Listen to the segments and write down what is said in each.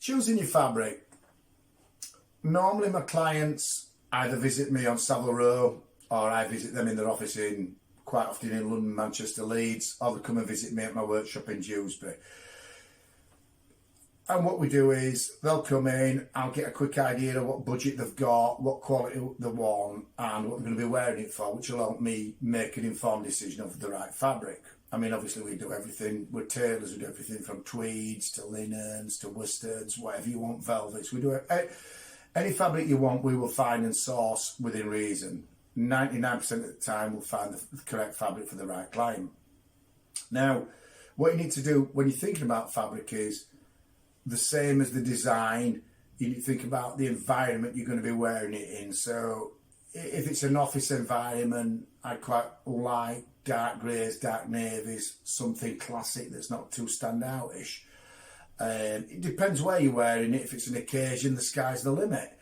Choosing your fabric. Normally my clients either visit me on Savile Row or I visit them in their office quite often in London, Manchester, Leeds, or they come and visit me at my workshop in Dewsbury. And what we do is they'll come in, I'll get a quick idea of what budget they've got, what quality they want, and what they're going to be wearing it for, which will help me make an informed decision of the right fabric. I mean, obviously we do everything, we're tailors, we do everything from tweeds to linens to wosteds, whatever you want, velvets. We do it. Any fabric you want, we will find and source within reason. 99% of the time we'll find the correct fabric for the right client. Now, what you need to do when you're thinking about fabric is the same as the design. You need to think about the environment you're going to be wearing it in. So if it's an office environment, I quite like dark greys, dark navies, something classic that's not too standoutish. It depends where you're wearing it. If it's an occasion, the sky's the limit.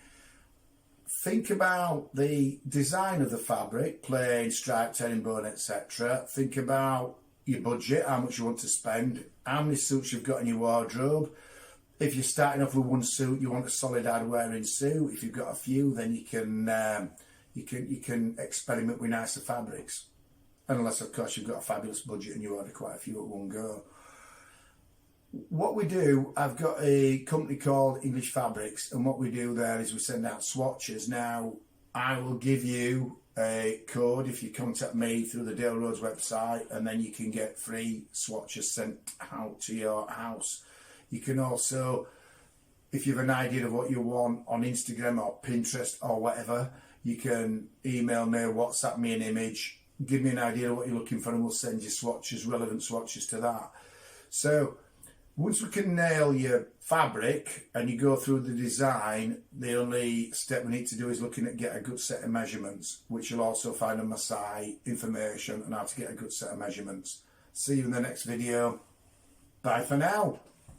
Think about the design of the fabric, plain, striped, herringbone, etc. Think about your budget, how much you want to spend, how many suits you've got in your wardrobe. If you're starting off with one suit, you want a solid hard-wearing suit. If you've got a few, then you can experiment with nicer fabrics. Unless, of course, you've got a fabulous budget and you order quite a few at one go. What we do, I've got a company called English Fabrics, and what we do there is we send out swatches. Now, I will give you a code if you contact me through the Dale Roads website, and then you can get free swatches sent out to your house. You can also, if you have an idea of what you want on Instagram or Pinterest or whatever, you can email me, WhatsApp me an image, give me an idea of what you're looking for, and we'll send you swatches, relevant swatches to that. So once we can nail your fabric and you go through the design, the only step we need to do is looking at get a good set of measurements, which you'll also find on my site, information on how to get a good set of measurements. See you in the next video. Bye for now.